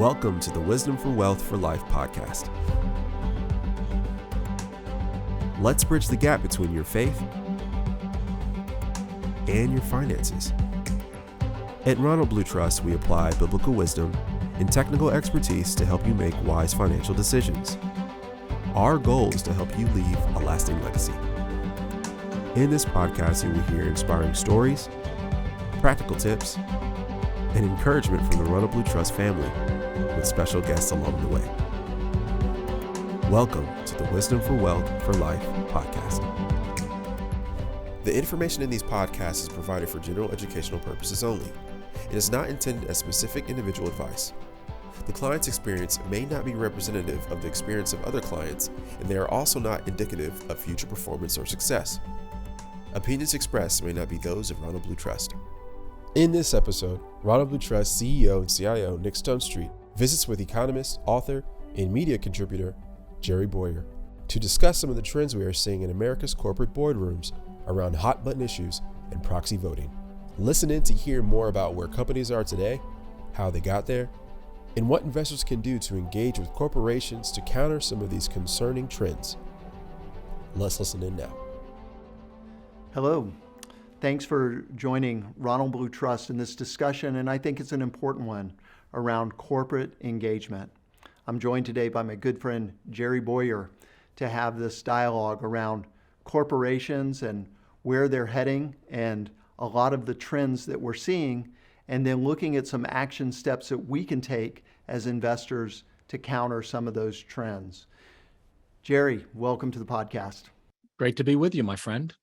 Welcome to the Wisdom for Wealth for Life podcast. Let's bridge the gap between your faith and your finances. At Ronald Blue Trust, we apply biblical wisdom and technical expertise to help you make wise financial decisions. Our goal is to help you leave a lasting legacy. In this podcast, you will hear inspiring stories, practical tips, and encouragement from the Ronald Blue Trust family, with special guests along the way. Welcome to the Wisdom for Wealth for Life podcast. The information in these podcasts is provided for general educational purposes only. It is not intended as specific individual advice. The client's experience may not be representative of the experience of other clients, and they are also not indicative of future performance or success. Opinions expressed may not be those of Ronald Blue Trust. In this episode, Ronald Blue Trust CEO and CIO Nick Stonestreet visits with economist, author, and media contributor Jerry Bowyer to discuss some of the trends we are seeing in America's corporate boardrooms around hot-button issues and proxy voting. Listen in to hear more about where companies are today, how they got there, and what investors can do to engage with corporations to counter some of these concerning trends. Let's listen in now. Hello. Thanks for joining Ronald Blue Trust in this discussion, and I think it's an important one around corporate engagement. I'm joined today by my good friend Jerry Bowyer to have this dialogue around corporations and where they're heading and a lot of the trends that we're seeing, and then looking at some action steps that we can take as investors to counter some of those trends. Jerry, welcome to the podcast. Great to be with you, my friend.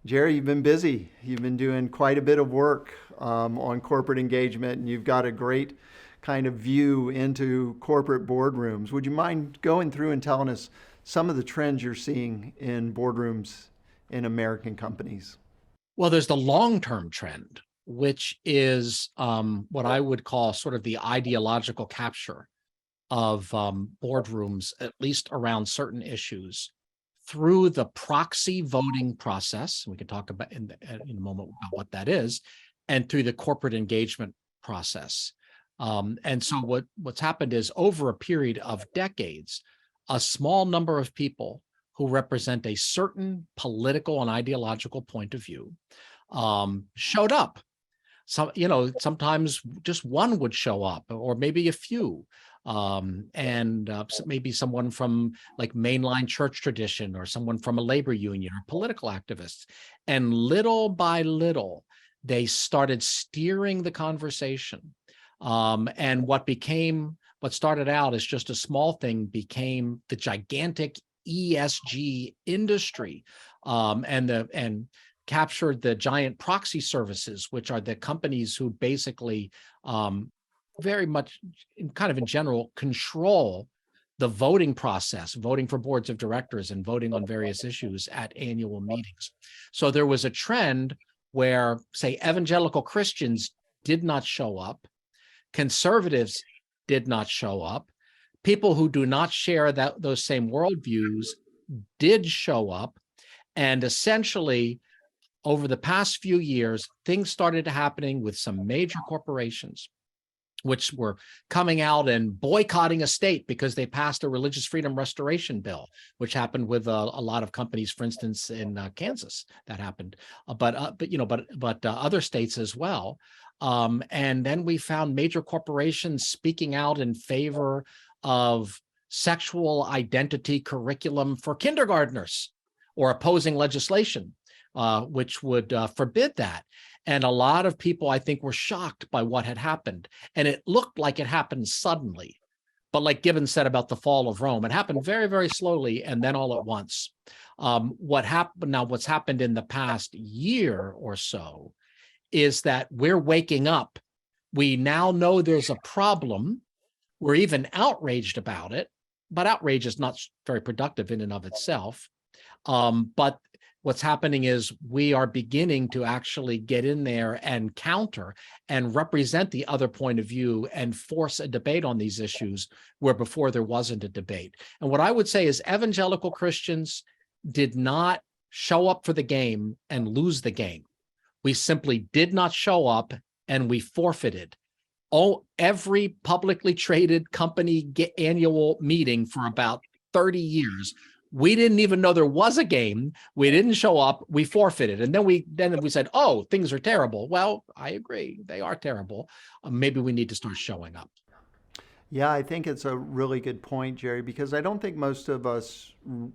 Jerry, you've been busy. You've been doing quite a bit of work on corporate engagement, and you've got a great kind of view into corporate boardrooms. Would you mind going through and telling us some of the trends you're seeing in boardrooms in American companies? Well, there's the long-term trend, which is what I would call sort of the ideological capture of boardrooms, at least around certain issues, through the proxy voting process. We can talk about in a moment about what that is, and through the corporate engagement process. And so what's happened is, over a period of decades, a small number of people who represent a certain political and ideological point of view showed up. So, sometimes just one would show up, or maybe a few. Maybe someone from like mainline church tradition, or someone from a labor union, or political activists. And little by little, they started steering the conversation. And what started out as just a small thing became the gigantic ESG industry, and captured the giant proxy services, which are the companies who basically very much in general control the voting process, voting for boards of directors and voting on various issues at annual meetings. So there was a trend where, say, evangelical Christians did not show up, conservatives did not show up, people who do not share those same worldviews did show up, and essentially over the past few years, things started happening with some major corporations which were coming out and boycotting a state because they passed a religious freedom restoration bill, which happened with a lot of companies, for instance, in Kansas. That happened, but other states as well. And then we found major corporations speaking out in favor of sexual identity curriculum for kindergartners, or opposing legislation which would forbid that. And a lot of people, I think, were shocked by what had happened. And it looked like it happened suddenly. But like Gibbon said about the fall of Rome, it happened very, very slowly and then all at once. What's happened in the past year or so is that we're waking up. We now know there's a problem. We're even outraged about it, but outrage is not very productive in and of itself. But what's happening is we are beginning to actually get in there and counter and represent the other point of view and force a debate on these issues where before there wasn't a debate. And what I would say is evangelical Christians did not show up for the game and lose the game. We simply did not show up and we forfeited. every publicly traded company annual meeting for about 30 years. We didn't even know there was a game. We didn't show up. We forfeited. And then we said, oh, things are terrible. Well, I agree. They are terrible. Maybe we need to start showing up. Yeah, I think it's a really good point, Jerry, because I don't think most of us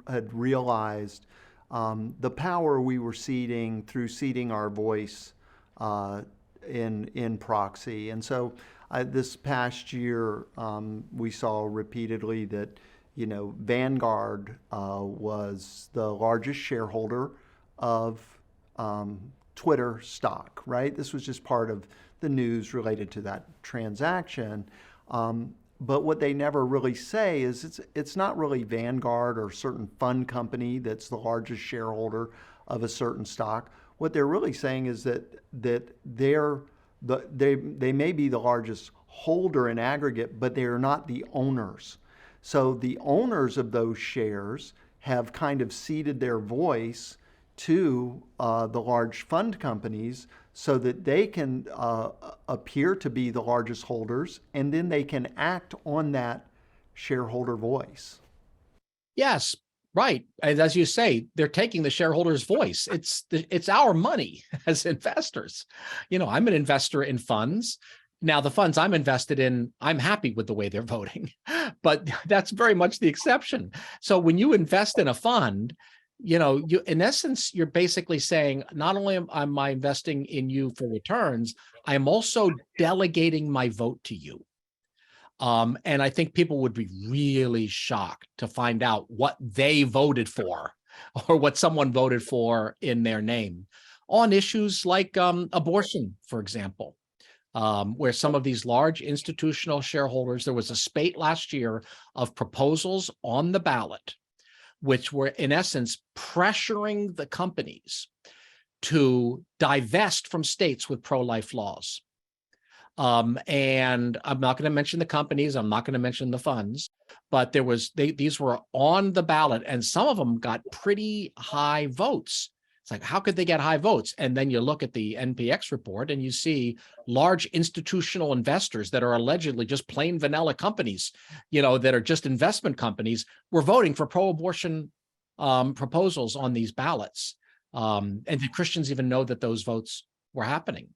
had realized the power we were ceding through ceding our voice uh, in proxy. And so this past year, we saw repeatedly that Vanguard was the largest shareholder of Twitter stock, right? This was just part of the news related to that transaction. But what they never really say is it's not really Vanguard or a certain fund company that's the largest shareholder of a certain stock. What they're really saying is that they may be the largest holder in aggregate, but they are not the owners. So the owners of those shares have kind of ceded their voice to the large fund companies so that they can appear to be the largest holders, and then they can act on that shareholder voice. Yes, right. And as you say, they're taking the shareholder's voice. It's our money as investors. I'm an investor in funds. Now, the funds I'm invested in, I'm happy with the way they're voting, but that's very much the exception. So when you invest in a fund, in essence, you're basically saying, not only am I investing in you for returns, I'm also delegating my vote to you. And I think people would be really shocked to find out what they voted for or what someone voted for in their name on issues like abortion, for example. Where some of these large institutional shareholders, there was a spate last year of proposals on the ballot, which were in essence pressuring the companies to divest from states with pro-life laws. And I'm not going to mention the companies, I'm not going to mention the funds, but these were on the ballot, and some of them got pretty high votes. It's like, how could they get high votes? And then you look at the NPX report and you see large institutional investors that are allegedly just plain vanilla companies, that are just investment companies, were voting for pro-abortion proposals on these ballots. And did Christians even know that those votes were happening?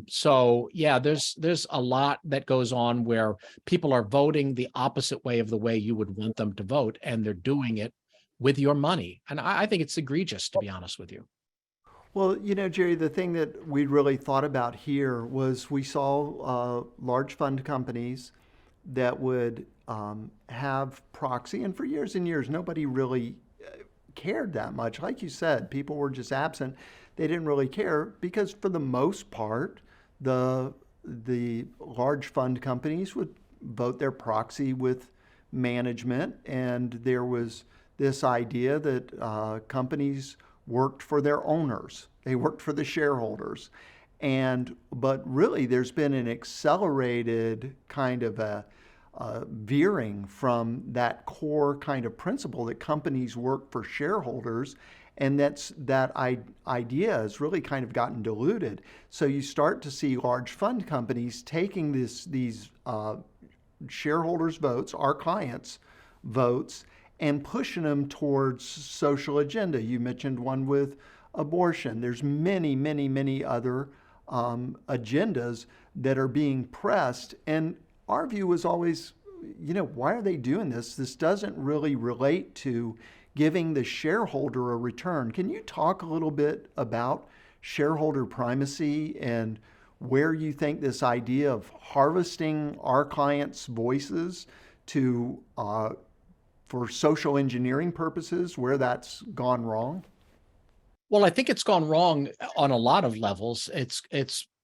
So yeah, there's a lot that goes on where people are voting the opposite way of the way you would want them to vote, and they're doing it with your money. And I think it's egregious, to be honest with you. Well, Jerry, the thing that we really thought about here was we saw large fund companies that would have proxy, and for years and years, nobody really cared that much. Like you said, people were just absent. They didn't really care because, for the most part, the large fund companies would vote their proxy with management, and there was this idea that companies worked for their owners. They worked for the shareholders. But really, there's been an accelerated kind of a veering from that core kind of principle that companies work for shareholders, and that idea has really kind of gotten diluted. So you start to see large fund companies taking these shareholders' votes, our clients' votes, and pushing them towards social agenda. You mentioned one with abortion. There's many, many, many other agendas that are being pressed. And our view was always, why are they doing this? This doesn't really relate to giving the shareholder a return. Can you talk a little bit about shareholder primacy and where you think this idea of harvesting our clients' voices to for social engineering purposes, where that's gone wrong? Well, I think it's gone wrong on a lot of levels.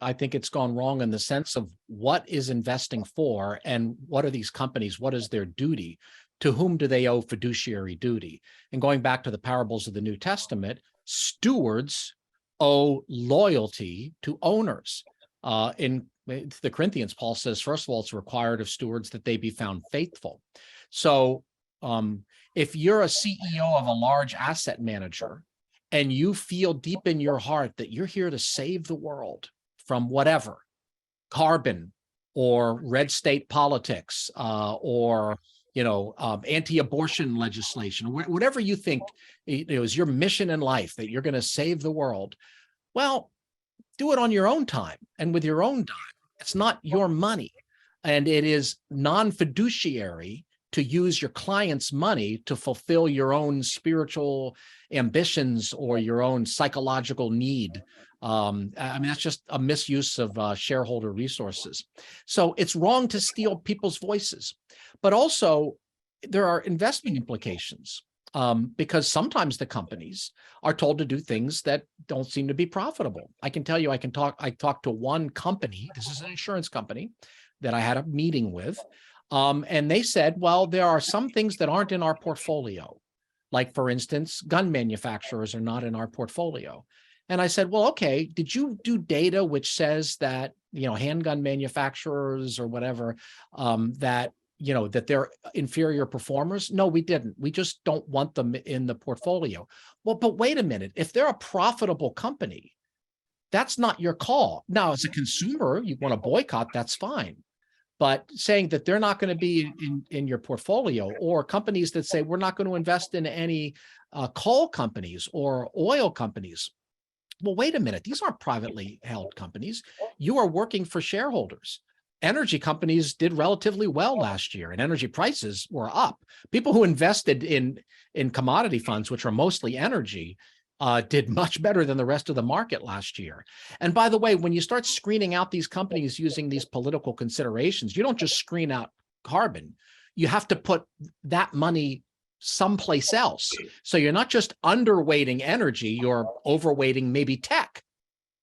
I think it's gone wrong in the sense of what is investing for, and what are these companies, what is their duty? To whom do they owe fiduciary duty? And going back to the parables of the New Testament, stewards owe loyalty to owners. In the Corinthians, Paul says, first of all, it's required of stewards that they be found faithful. So if you're a CEO of a large asset manager and you feel deep in your heart that you're here to save the world from whatever, carbon or red state politics, or anti-abortion legislation, whatever you think is your mission in life, that you're going to save the world. Well, do it on your own time and with your own dime. It's not your money, and it is non-fiduciary to use your client's money to fulfill your own spiritual ambitions or your own psychological need. That's just a misuse of shareholder resources. So it's wrong to steal people's voices, but also there are investment implications, because sometimes the companies are told to do things that don't seem to be profitable. I can tell you, I talked to one company, this is an insurance company that I had a meeting with, and they said, well, there are some things that aren't in our portfolio. Like, for instance, gun manufacturers are not in our portfolio. And I said, well, okay, did you do data which says that, handgun manufacturers or whatever, that they're inferior performers? No, we didn't. We just don't want them in the portfolio. Well, but wait a minute. If they're a profitable company, that's not your call. Now, as a consumer, you want to boycott, that's fine. But saying that they're not going to be in your portfolio, or companies that say we're not going to invest in any coal companies or oil companies. Well, wait a minute. These aren't privately held companies. You are working for shareholders. Energy companies did relatively well last year, and energy prices were up. People who invested in commodity funds, which are mostly energy, did much better than the rest of the market last year. And by the way, when you start screening out these companies using these political considerations, you don't just screen out carbon. You have to put that money someplace else. So you're not just underweighting energy, you're overweighting maybe tech.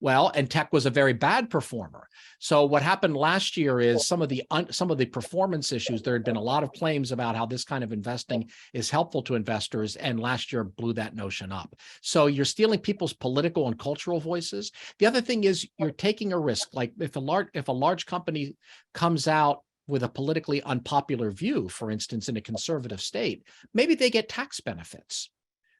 Well, and tech was a very bad performer. So what happened last year is some of the performance issues. There had been a lot of claims about how this kind of investing is helpful to investors, and last year blew that notion up. So you're stealing people's political and cultural voices. The other thing is you're taking a risk. Like if a large company comes out with a politically unpopular view, for instance, in a conservative state, maybe they get tax benefits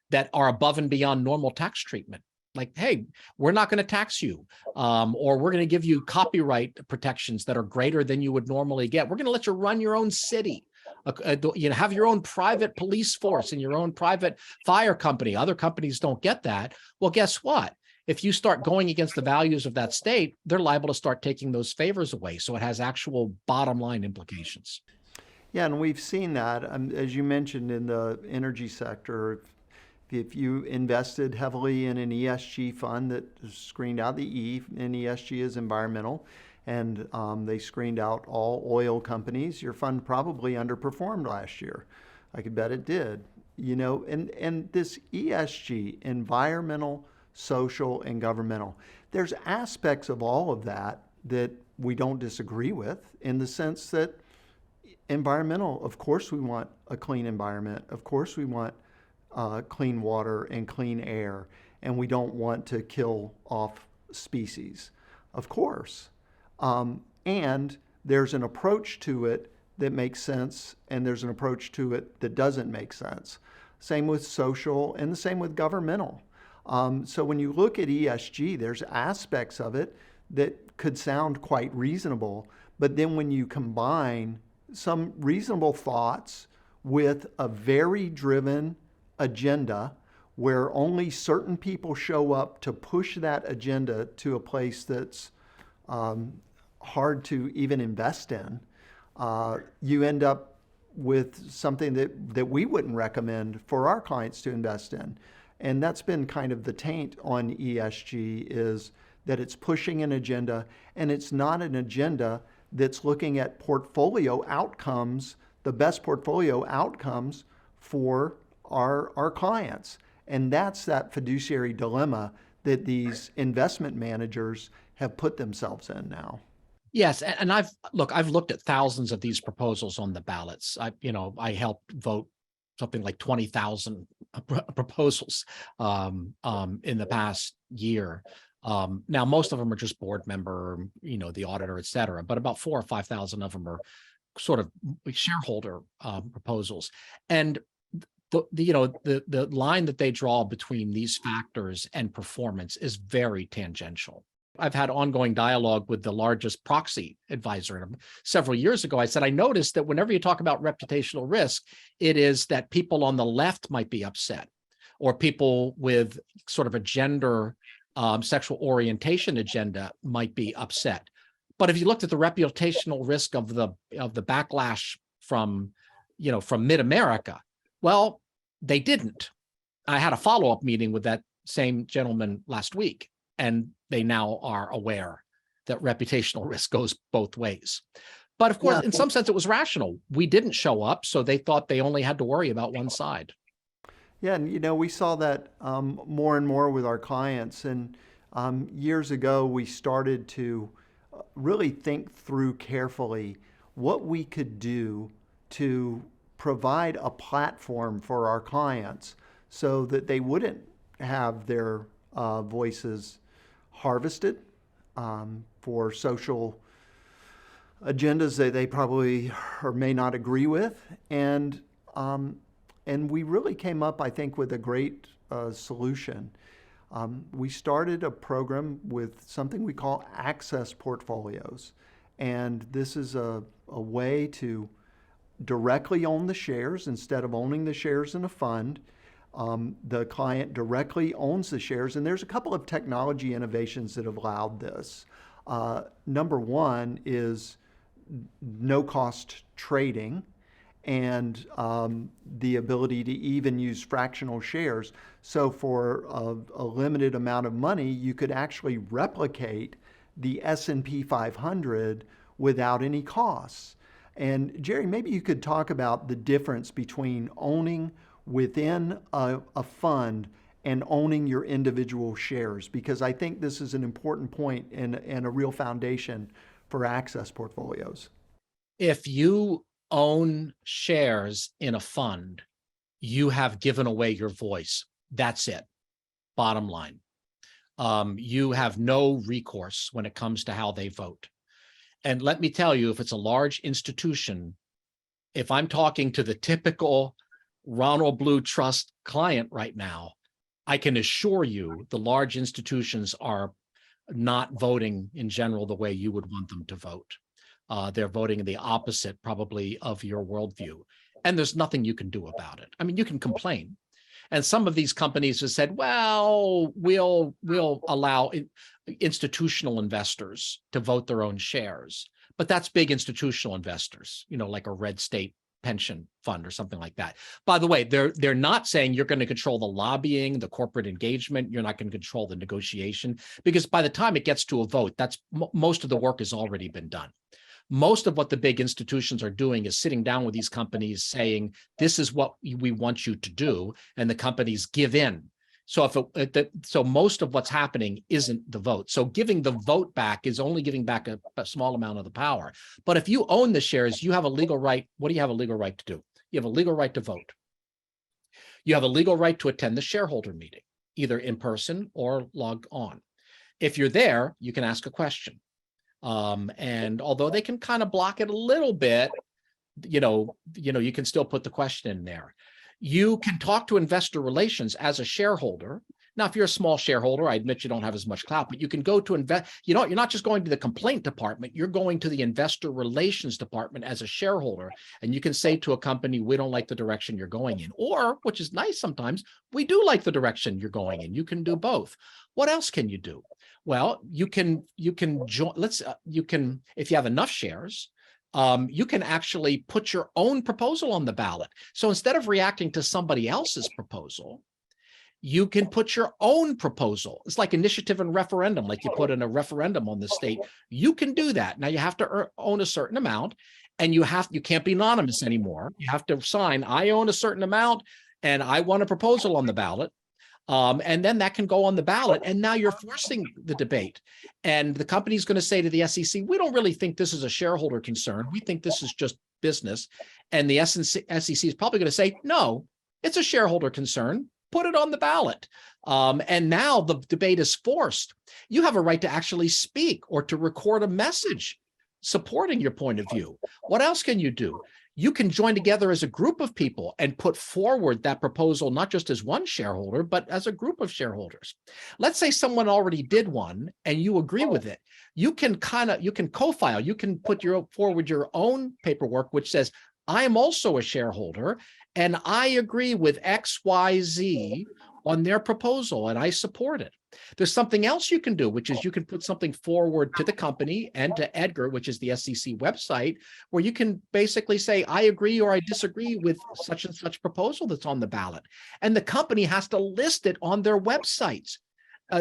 that are above and beyond normal tax treatment. Like, hey, we're not going to tax you, or we're going to give you copyright protections that are greater than you would normally get. We're going to let you run your own city, have your own private police force and your own private fire company. Other companies don't get that. Well, guess what? If you start going against the values of that state, they're liable to start taking those favors away. So it has actual bottom line implications. Yeah, and we've seen that, as you mentioned, in the energy sector. If you invested heavily in an ESG fund that screened out the E in ESG is environmental, and they screened out all oil companies, your fund probably underperformed last year. I could bet it did. And this ESG, environmental, social, and governmental, there's aspects of all of that that we don't disagree with, in the sense that environmental, of course we want a clean environment. Of course we want clean water and clean air, and we don't want to kill off species, of course. And there's an approach to it that makes sense, and there's an approach to it that doesn't make sense. Same with social, and the same with governmental. So when you look at ESG, there's aspects of it that could sound quite reasonable, but then when you combine some reasonable thoughts with a very driven agenda where only certain people show up to push that agenda to a place that's hard to even invest in, you end up with something that we wouldn't recommend for our clients to invest in. And that's been kind of the taint on ESG, is that it's pushing an agenda, and it's not an agenda that's looking at portfolio outcomes, the best portfolio outcomes for our clients. And that's that fiduciary dilemma that these investment managers have put themselves in now. Yes, and I've looked at thousands of these proposals on the ballots. I helped vote something like 20,000 proposals in the past year. Now, most of them are just board member, the auditor, et cetera, but about 4,000 or 5,000 of them are sort of shareholder proposals. And the line that they draw between these factors and performance is very tangential. I've had ongoing dialogue with the largest proxy advisor. And several years ago, I said, I noticed that whenever you talk about reputational risk, it is that people on the left might be upset, or people with sort of a gender, sexual orientation agenda might be upset. But if you looked at the reputational risk of the backlash from mid-America, well, they didn't. I had a follow-up meeting with that same gentleman last week, and they now are aware that reputational risk goes both ways. But of course, Yeah. in some sense, it was rational. We didn't show up, so they thought they only had to worry about one side. Yeah, and we saw that more and more with our clients. And years ago, we started to really think through carefully what we could do to provide a platform for our clients so that they wouldn't have their voices harvested for social agendas that they probably or may not agree with. And we really came up, I think, with a great solution. We started a program with something we call access portfolios. And this is a way to directly own the shares instead of owning the shares in a fund. The client directly owns the shares. And there's a couple of technology innovations that have allowed this. Number one is no cost trading, and the ability to even use fractional shares. So for a limited amount of money, you could actually replicate the S&P 500 without any costs. And Jerry, maybe you could talk about the difference between owning within a fund and owning your individual shares, because I think this is an important point and a real foundation for access portfolios. If you own shares in a fund, you have given away your voice. That's it. Bottom line. You have no recourse when it comes to how they vote. And let me tell you, if it's a large institution, if I'm talking to the typical Ronald Blue Trust client right now, I can assure you the large institutions are not voting in general the way you would want them to vote. They're voting in the opposite, probably, of your worldview. And there's nothing you can do about it. I mean, you can complain. And some of these companies have said, well, we'll allow institutional investors to vote their own shares. But that's big institutional investors, like a red state pension fund or something like that. By the way, they're not saying you're going to control the lobbying, the corporate engagement. You're not going to control the negotiation, because by the time it gets to a vote, that's most of the work has already been done. Most of what the big institutions are doing is sitting down with these companies saying, this is what we want you to do. And the companies give in. So so most of what's happening isn't the vote. So giving the vote back is only giving back a small amount of the power. But if you own the shares, you have a legal right. What do you have a legal right to do? You have a legal right to vote. You have a legal right to attend the shareholder meeting, either in person or log on. If you're there, you can ask a question. And although they can kind of block it a little bit, you can still put the question in there. You can talk to investor relations as a shareholder. Now, if you're a small shareholder, I admit you don't have as much clout, but you can go to you're not just going to the complaint department, you're going to the investor relations department as a shareholder. And you can say to a company, we don't like the direction you're going in, or, which is nice sometimes, we do like the direction you're going in. You can do both. What else can you do? Well, you can join, if you have enough shares, you can actually put your own proposal on the ballot. So instead of reacting to somebody else's proposal, you can put your own proposal. It's like initiative and referendum, like you put in a referendum on the state. You can do that. Now you have to own a certain amount, and you can't be anonymous anymore. You have to sign, I own a certain amount and I want a proposal on the ballot. And then that can go on the ballot. And now you're forcing the debate. And the company's going to say to the SEC, we don't really think this is a shareholder concern. We think this is just business. And the SEC is probably going to say, no, it's a shareholder concern. Put it on the ballot. And now the debate is forced. You have a right to actually speak or to record a message supporting your point of view. What else can you do? you can join together as a group of people and put forward that proposal, not just as one shareholder, but as a group of shareholders. Let's say someone already did one and you agree with it. You can co-file, you can put forward your own paperwork, which says, I am also a shareholder and I agree with XYZ on their proposal and I support it. There's something else you can do, which is you can put something forward to the company and to Edgar, which is the SEC website, where you can basically say, I agree or I disagree with such and such proposal that's on the ballot. And the company has to list it on their websites.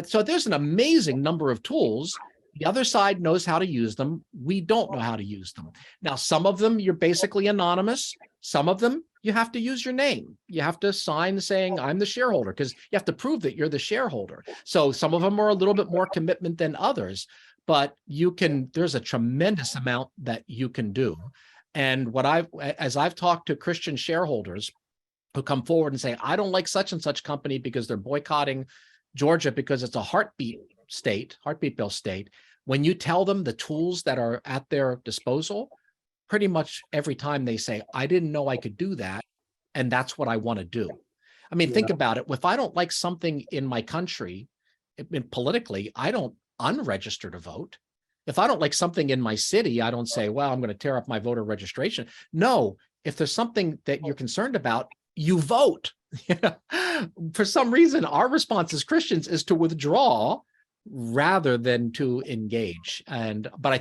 So there's an amazing number of tools. The other side knows how to use them. We don't know how to use them. Now, some of them, you're basically anonymous. Some of them, you have to use your name. You have to sign saying, I'm the shareholder, because you have to prove that you're the shareholder. So some of them are a little bit more commitment than others, but there's a tremendous amount that you can do. And as I've talked to Christian shareholders who come forward and say, I don't like such and such company because they're boycotting Georgia because it's a heartbeat bill state. When you tell them the tools that are at their disposal, pretty much every time they say, I didn't know I could do that, and that's what I want to do. I mean, think about it. If I don't like something in my country, politically, I don't unregister to vote. If I don't like something in my city, I don't say, well, I'm going to tear up my voter registration. No, if there's something that you're concerned about, you vote. For some reason, our response as Christians is to withdraw rather than to engage. But I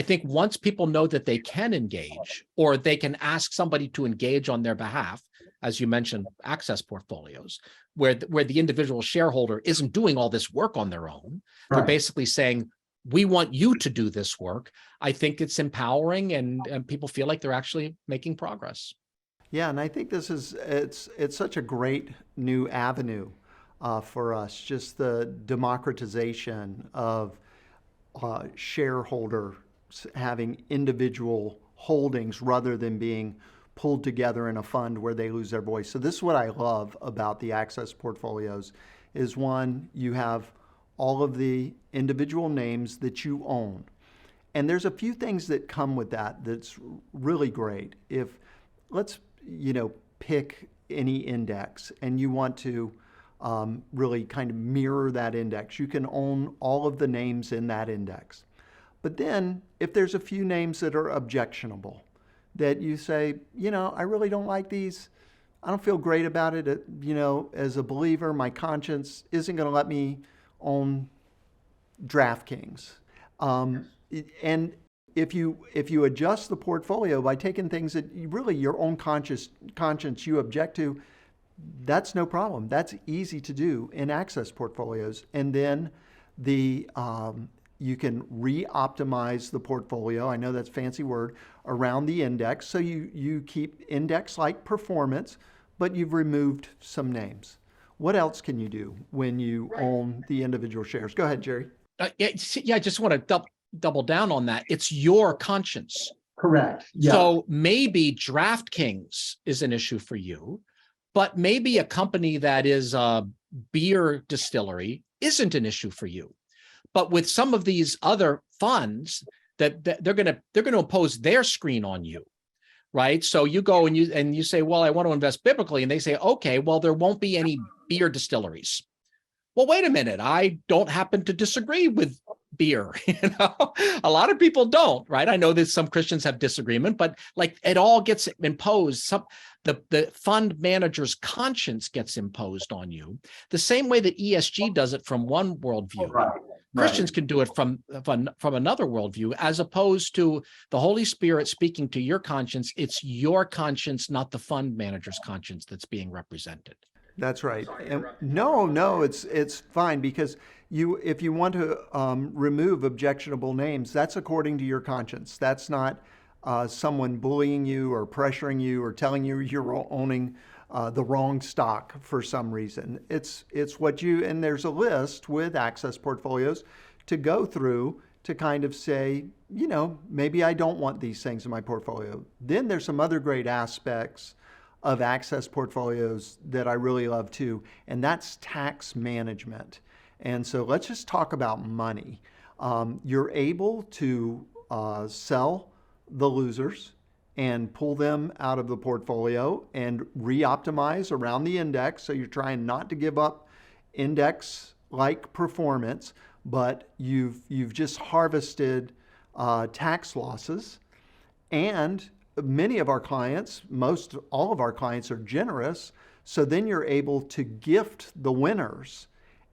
think once people know that they can engage, or they can ask somebody to engage on their behalf, as you mentioned, access portfolios, where the individual shareholder isn't doing all this work on their own. Right. They're basically saying, we want you to do this work. I think it's empowering, and people feel like they're actually making progress. Yeah, and I think it's such a great new avenue for us, just the democratization of shareholders having individual holdings rather than being pulled together in a fund where they lose their voice. So this is what I love about the access portfolios is, one, you have all of the individual names that you own. And there's a few things that come with that that's really great. If let's pick any index and you want to really kind of mirror that index, you can own all of the names in that index. But then if there's a few names that are objectionable, that you say, I really don't like these, I don't feel great about it, as a believer, my conscience isn't going to let me own DraftKings. And if you adjust the portfolio by taking things that really your own conscience you object to, that's no problem. That's easy to do in access portfolios. And then you can re-optimize the portfolio. I know that's a fancy word, around the index. So you keep index-like performance, but you've removed some names. What else can you do when you own the individual shares? Go ahead, Jerry. I just want to double down on that. It's your conscience. Correct. Yeah. So maybe DraftKings is an issue for you, but maybe a company that is a beer distillery isn't an issue for you. But with some of these other funds, that they're going to impose their screen on you, right? So you go and you say, well, I want to invest biblically, and they say, okay, well, there won't be any beer distilleries. Well, wait a minute. I don't happen to disagree with beer. A lot of people don't, right? I know that some Christians have disagreement, but like it all gets imposed. The fund manager's conscience gets imposed on you the same way that ESG does it from one worldview. Right. Christians can do it from another worldview, as opposed to the Holy Spirit speaking to your conscience. It's your conscience, not the fund manager's conscience, that's being represented. That's right. And no, it's fine, because if you want to remove objectionable names, that's according to your conscience. That's not someone bullying you or pressuring you or telling you you're owning the wrong stock for some reason. It's what and there's a list with access portfolios to go through to kind of say, maybe I don't want these things in my portfolio. Then there's some other great aspects of access portfolios that I really love too, and that's tax management. And so let's just talk about money. You're able to sell the losers and pull them out of the portfolio and re-optimize around the index. So you're trying not to give up index-like performance, but you've just harvested tax losses. And many of our clients, most all of our clients are generous. So then you're able to gift the winners,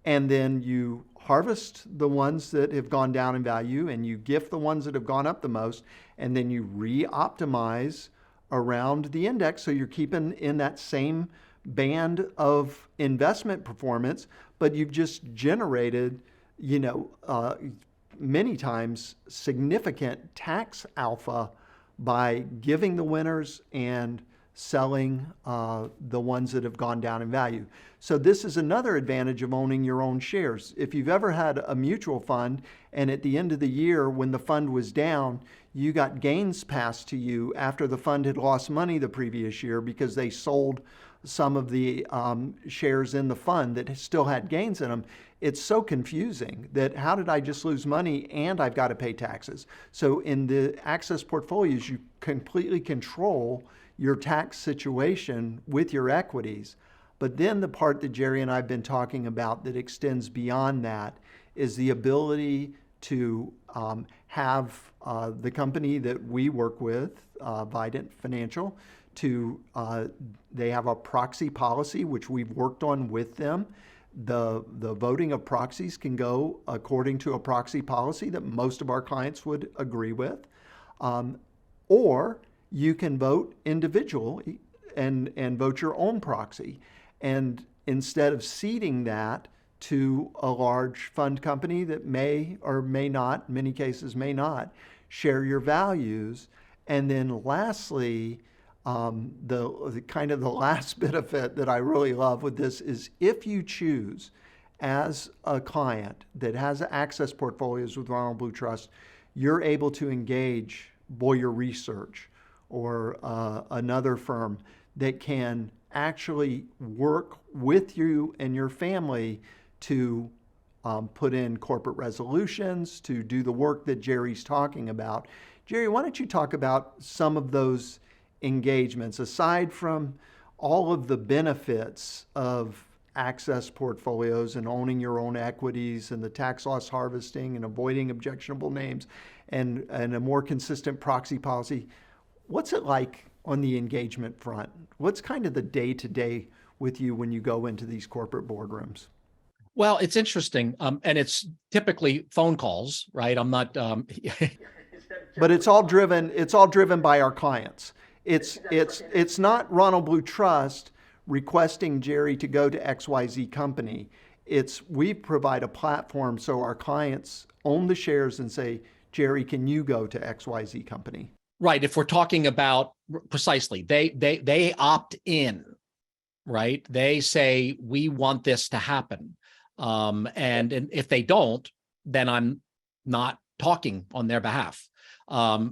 and then you harvest the ones that have gone down in value and you gift the ones that have gone up the most, and then you re-optimize around the index. So you're keeping in that same band of investment performance, but you've just generated, many times significant tax alpha by giving the winners and selling the ones that have gone down in value. So this is another advantage of owning your own shares. If you've ever had a mutual fund and at the end of the year when the fund was down, you got gains passed to you after the fund had lost money the previous year because they sold some of the shares in the fund that still had gains in them, it's so confusing that how did I just lose money and I've got to pay taxes? So in the access portfolios, you completely control your tax situation with your equities. But then the part that Jerry and I have been talking about that extends beyond that is the ability to have the company that we work with, Vidant Financial, they have a proxy policy, which we've worked on with them. The voting of proxies can go according to a proxy policy that most of our clients would agree with. Or you can vote individually and vote your own proxy. And instead of ceding that to a large fund company that may or may not, in many cases may not, share your values. And then lastly, the kind of the last benefit that I really love with this is if you choose as a client that has access portfolios with Ronald Blue Trust, you're able to engage Bowyer Research or another firm that can actually work with you and your family to put in corporate resolutions, to do the work that Jerry's talking about. Jerry, why don't you talk about some of those engagements, aside from all of the benefits of access portfolios and owning your own equities and the tax loss harvesting and avoiding objectionable names and a more consistent proxy policy. What's it like on the engagement front? What's kind of the day-to-day with you when you go into these corporate boardrooms? Well, it's interesting, and it's typically phone calls, right? I'm not. But it's all driven by our clients. It's not Ronald Blue Trust requesting Jerry to go to XYZ company. We provide a platform so our clients own the shares and say, Jerry, can you go to XYZ company? Right. If we're talking about precisely, they opt in, right? They say, we want this to happen. And if they don't, then I'm not talking on their behalf.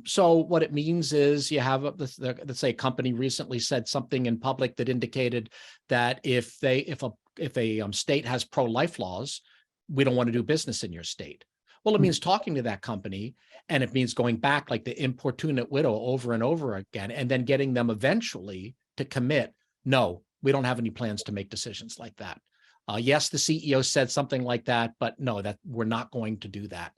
So what it means is you have, let's say a company recently said something in public that indicated that if a state has pro-life laws, we don't want to do business in your state. Well, it means talking to that company, and it means going back like the importunate widow over and over again, and then getting them eventually to commit, no, we don't have any plans to make decisions like that. Yes, the CEO said something like that, but no, that we're not going to do that.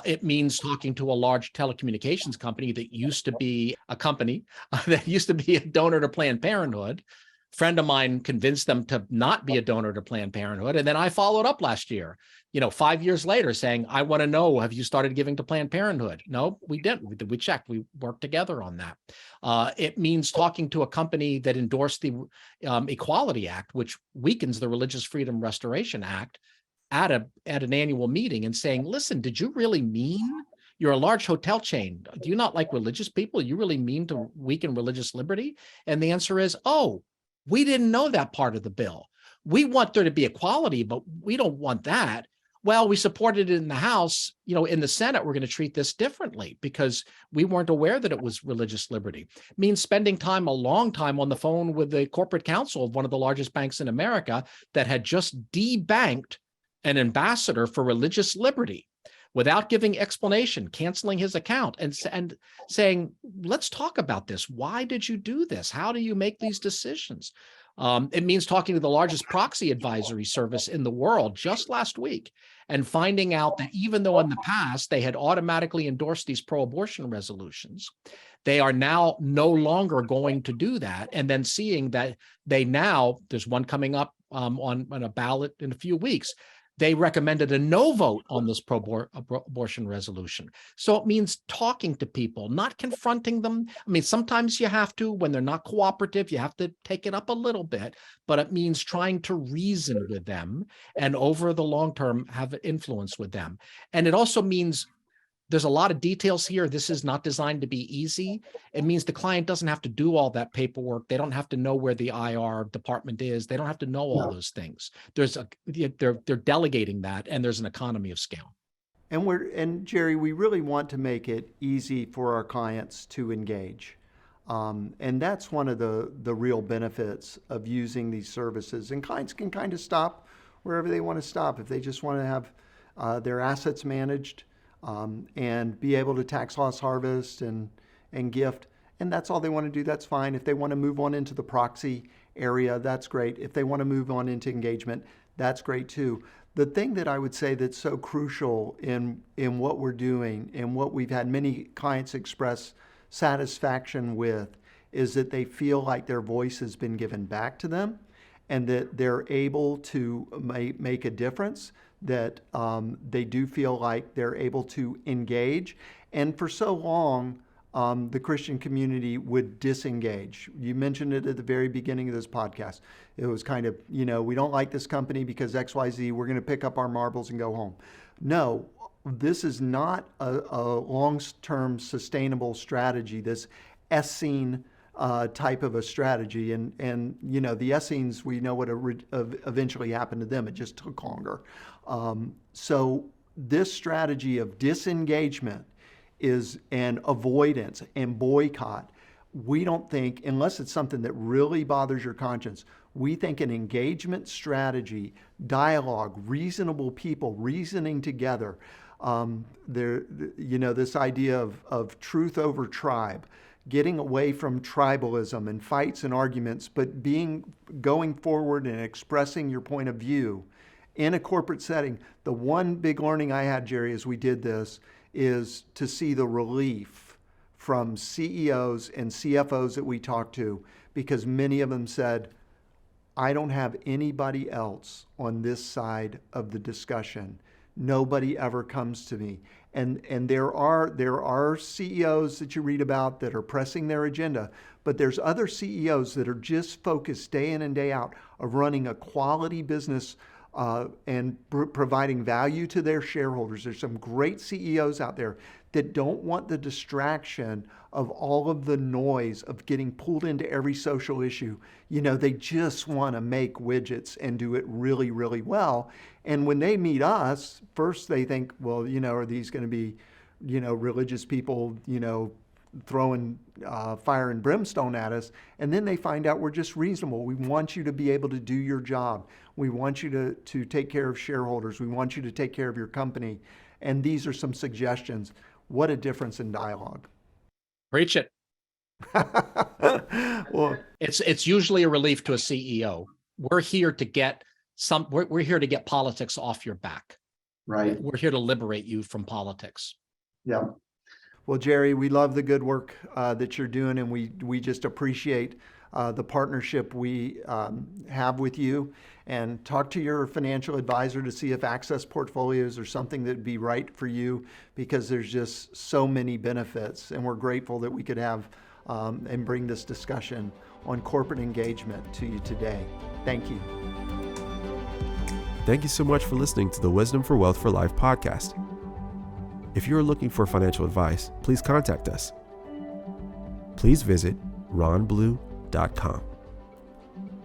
It means talking to a large telecommunications company that used to be a company that used to be a donor to Planned Parenthood. Friend of mine convinced them to not be a donor to Planned Parenthood. And then I followed up last year, 5 years later saying, I want to know, have you started giving to Planned Parenthood? No, we didn't. We checked. We worked together on that. It means talking to a company that endorsed the Equality Act, which weakens the Religious Freedom Restoration Act at an annual meeting and saying, listen, did you really mean? You're a large hotel chain. Do you not like religious people? You really mean to weaken religious liberty? And the answer is, oh, we didn't know that part of the bill. We want there to be equality, but we don't want that. Well, we supported it in the House. In the Senate, we're going to treat this differently because we weren't aware that it was religious liberty. It means spending a long time on the phone with the corporate counsel of one of the largest banks in America that had just debanked an ambassador for religious liberty. without giving explanation, canceling his account and saying, let's talk about this. Why did you do this? How do you make these decisions? It means talking to the largest proxy advisory service in the world just last week and finding out that even though in the past they had automatically endorsed these pro-abortion resolutions, they are now no longer going to do that. And then seeing that there's one coming up on a ballot in a few weeks. They recommended a no vote on this pro-abortion resolution. So it means talking to people, not confronting them. I mean, sometimes you have to, when they're not cooperative, you have to take it up a little bit, but it means trying to reason with them and over the long term have influence with them. And it also means there's a lot of details here. This is not designed to be easy. It means the client doesn't have to do all that paperwork. They don't have to know where the IR department is. They don't have to know all those things. They're delegating that, and there's an economy of scale. And Jerry, we really want to make it easy for our clients to engage. And that's one of the real benefits of using these services. And clients can kind of stop wherever they want to stop. If they just want to have their assets managed, and be able to tax loss harvest and gift. And that's all they want to do, that's fine. If they want to move on into the proxy area, that's great. If they want to move on into engagement, that's great too. The thing that I would say that's so crucial in what we're doing and what we've had many clients express satisfaction with is that they feel like their voice has been given back to them and that they're able to make a difference, that they do feel like they're able to engage. And for so long, the Christian community would disengage. You mentioned it at the very beginning of this podcast. It was kind of, we don't like this company because XYZ, we're going to pick up our marbles and go home. No, this is not a long-term sustainable strategy, this Essene type of a strategy. And the Essenes, we know what eventually happened to them. It just took longer. So this strategy of disengagement is an avoidance and boycott. We don't think, unless it's something that really bothers your conscience, we think an engagement strategy, dialogue, reasonable people reasoning together, this idea of truth over tribe, getting away from tribalism and fights and arguments, but going forward and expressing your point of view in a corporate setting. The one big learning I had, Jerry, as we did this, is to see the relief from CEOs and CFOs that we talked to, because many of them said, I don't have anybody else on this side of the discussion. Nobody ever comes to me. And there are CEOs that you read about that are pressing their agenda, but there's other CEOs that are just focused day in and day out of running a quality business and providing value to their shareholders. There's some great CEOs out there that don't want the distraction of all of the noise of getting pulled into every social issue. They just want to make widgets and do it really, really well. And when they meet us, first they think, well, are these going to be, religious people, throwing fire and brimstone at us? And then they find out we're just reasonable. We want you to be able to do your job. We want you to take care of shareholders. We want you to take care of your company. And these are some suggestions. What a difference in dialogue. Preach it. Well, it's usually a relief to a CEO. We're here to get we're here to get politics off your back. Right. We're here to liberate you from politics. Yeah. Well, Jerry, we love the good work that you're doing, and we just appreciate the partnership we have with you. And talk to your financial advisor to see if access portfolios are something that would be right for you, because there's just so many benefits. And we're grateful that we could have and bring this discussion on corporate engagement to you today. Thank you. Thank you so much for listening to the Wisdom for Wealth for Life podcast. If you are looking for financial advice, please contact us. Please visit ronblue.com.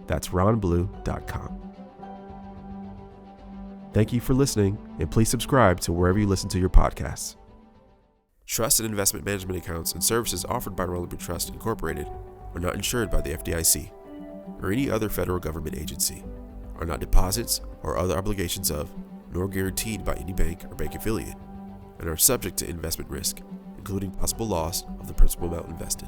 That's ronblue.com. Thank you for listening, and please subscribe to wherever you listen to your podcasts. Trust and investment management accounts and services offered by Ronald Blue Trust, Incorporated are not insured by the FDIC or any other federal government agency, are not deposits or other obligations of, nor guaranteed by any bank or bank affiliate, and are subject to investment risk, including possible loss of the principal amount invested.